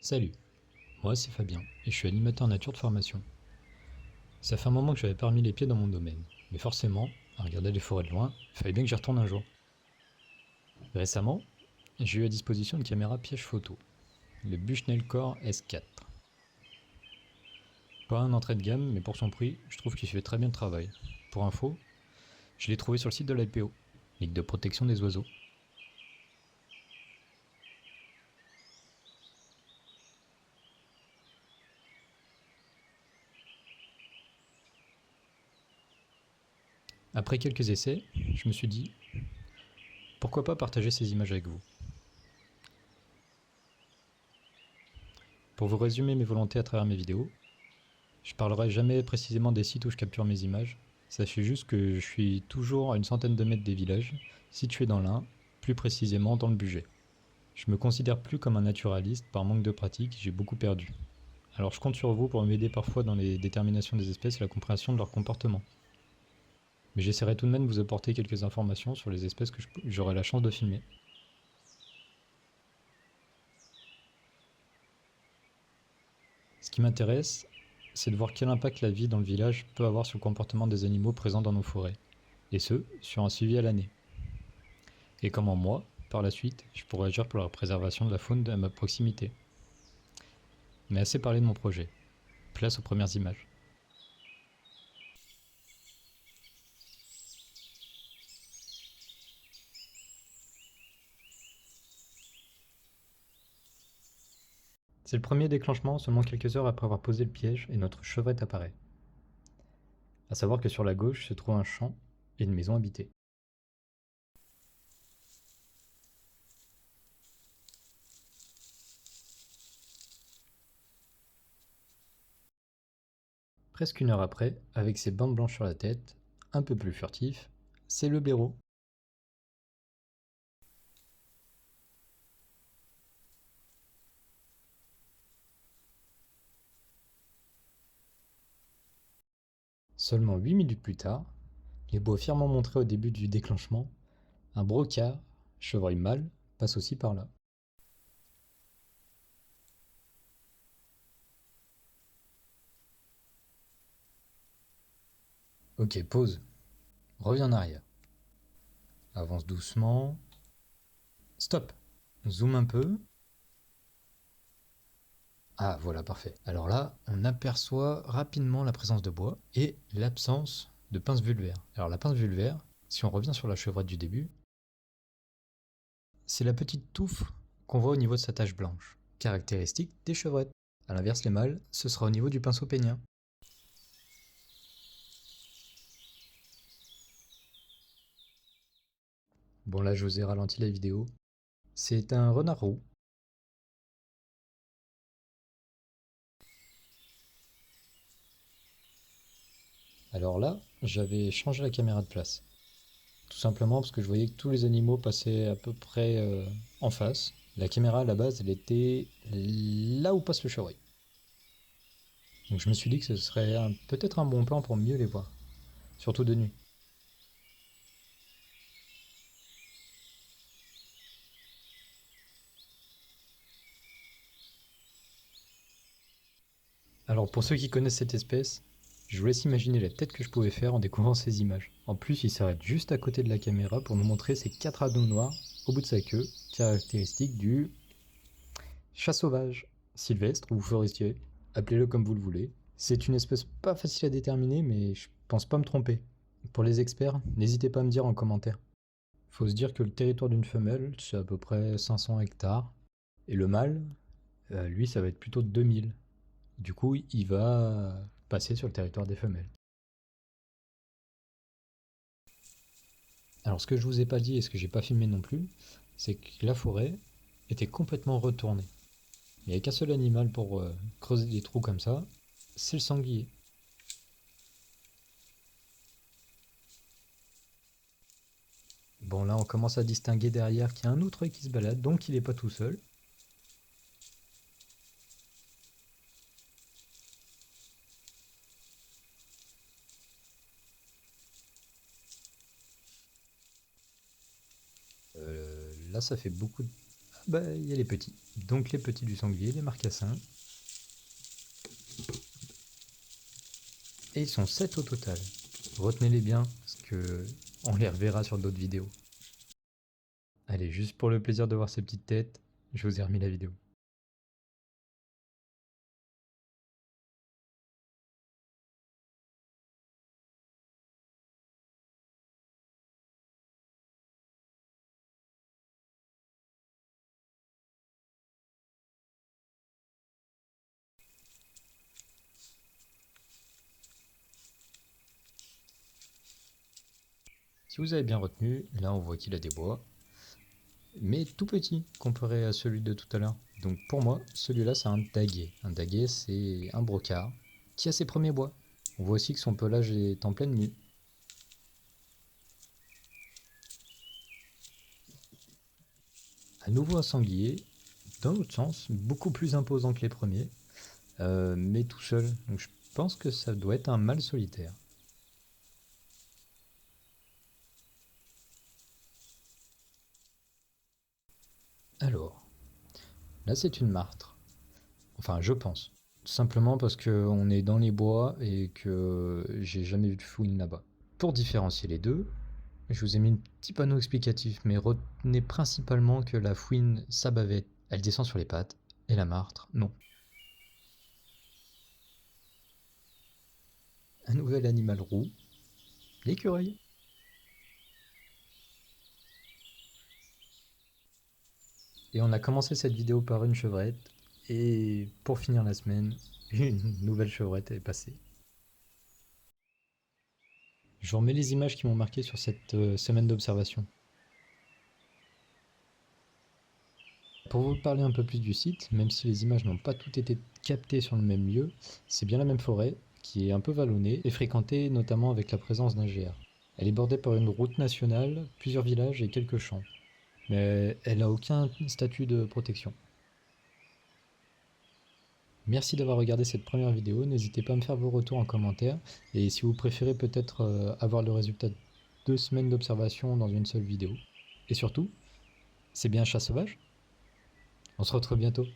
Salut, moi c'est Fabien et je suis animateur nature de formation. Ça fait un moment que j'avais pas remis les pieds dans mon domaine, mais forcément, à regarder les forêts de loin, il fallait bien que j'y retourne un jour. Récemment, j'ai eu à disposition une caméra piège photo, le Bushnell Core S4. Pas un entrée de gamme, mais pour son prix, je trouve qu'il fait très bien le travail. Pour info, je l'ai trouvé sur le site de l'IPO, Ligue de protection des oiseaux. Après quelques essais, je me suis dit, pourquoi pas partager ces images avec vous. Pour vous résumer mes volontés à travers mes vidéos, je parlerai jamais précisément des sites où je capture mes images. Sachez juste que je suis toujours à une centaine de mètres des villages, situés dans l'Ain, plus précisément dans le Bugey. Je me considère plus comme un naturaliste, par manque de pratique, j'ai beaucoup perdu. Alors je compte sur vous pour m'aider parfois dans les déterminations des espèces et la compréhension de leur comportement. Mais j'essaierai tout de même de vous apporter quelques informations sur les espèces que j'aurai la chance de filmer. Ce qui m'intéresse, c'est de voir quel impact la vie dans le village peut avoir sur le comportement des animaux présents dans nos forêts, et ce, sur un suivi à l'année. Et comment moi, par la suite, je pourrais agir pour la préservation de la faune à ma proximité. Mais assez parlé de mon projet. Place aux premières images. C'est le premier déclenchement seulement quelques heures après avoir posé le piège et notre chevrette apparaît. À savoir que sur la gauche se trouve un champ et une maison habitée. Presque une heure après, avec ses bandes blanches sur la tête, un peu plus furtif, c'est le blaireau. Seulement 8 minutes plus tard, les beaux fièrement montrés au début du déclenchement, un brocard, chevreuil mâle, passe aussi par là. Ok, pause. Reviens en arrière. Avance doucement. Stop. Zoom un peu. Ah, voilà, parfait. Alors là, on aperçoit rapidement la présence de bois et l'absence de pince vulvaire. Alors la pince vulvaire, si on revient sur la chevrette du début, c'est la petite touffe qu'on voit au niveau de sa tache blanche, caractéristique des chevrettes. A l'inverse, les mâles, ce sera au niveau du pinceau pénien. Bon là, je vous ai ralenti la vidéo. C'est un renard roux. Alors là, j'avais changé la caméra de place. Tout simplement parce que je voyais que tous les animaux passaient à peu près en face. La caméra à la base, elle était là où passe le chevreuil. Donc je me suis dit que ce serait peut-être un bon plan pour mieux les voir, surtout de nuit. Alors pour ceux qui connaissent cette espèce, je vous laisse imaginer la tête que je pouvais faire en découvrant ces images. En plus, il s'arrête juste à côté de la caméra pour nous montrer ses 4 anneaux noirs au bout de sa queue, caractéristique du chat sauvage, sylvestre ou forestier, appelez-le comme vous le voulez. C'est une espèce pas facile à déterminer, mais je pense pas me tromper. Pour les experts, n'hésitez pas à me dire en commentaire. Faut se dire que le territoire d'une femelle, c'est à peu près 500 hectares, et le mâle, lui, ça va être plutôt 2000. Du coup, il va passer sur le territoire des femelles. Alors, ce que je vous ai pas dit et ce que j'ai pas filmé non plus, c'est que la forêt était complètement retournée. Il n'y avait qu'un seul animal pour creuser des trous comme ça, c'est le sanglier. Bon, là, on commence à distinguer derrière qu'il y a un autre œil qui se balade, donc il n'est pas tout seul. Là, ça fait beaucoup de... bah, il y a les petits. Donc les petits du sanglier, les marcassins. Et ils sont 7 au total. Retenez-les bien, parce que on les reverra sur d'autres vidéos. Allez, juste pour le plaisir de voir ces petites têtes, je vous ai remis la vidéo. Si vous avez bien retenu, là on voit qu'il a des bois, mais tout petit comparé à celui de tout à l'heure. Donc pour moi, celui-là c'est un daguet. Un daguet c'est un brocard qui a ses premiers bois. On voit aussi que son pelage est en pleine mue. À nouveau un sanglier, dans l'autre sens, beaucoup plus imposant que les premiers, mais tout seul. Donc je pense que ça doit être un mâle solitaire. Alors, là c'est une martre. Enfin, je pense. Simplement parce qu'on est dans les bois et que j'ai jamais vu de fouine là-bas. Pour différencier les deux, je vous ai mis un petit panneau explicatif, mais retenez principalement que la fouine, sa bavette, elle descend sur les pattes, et la martre, non. Un nouvel animal roux, l'écureuil. Et on a commencé cette vidéo par une chevrette, et pour finir la semaine, une nouvelle chevrette est passée. Je vous remets les images qui m'ont marqué sur cette semaine d'observation. Pour vous parler un peu plus du site, même si les images n'ont pas toutes été captées sur le même lieu, c'est bien la même forêt, qui est un peu vallonnée et fréquentée notamment avec la présence d'un GR. Elle est bordée par une route nationale, plusieurs villages et quelques champs. Mais elle n'a aucun statut de protection. Merci d'avoir regardé cette première vidéo, n'hésitez pas à me faire vos retours en commentaire, et si vous préférez peut-être avoir le résultat de 2 semaines d'observation dans une seule vidéo. Et surtout, c'est bien un chat sauvage ? On se retrouve bientôt.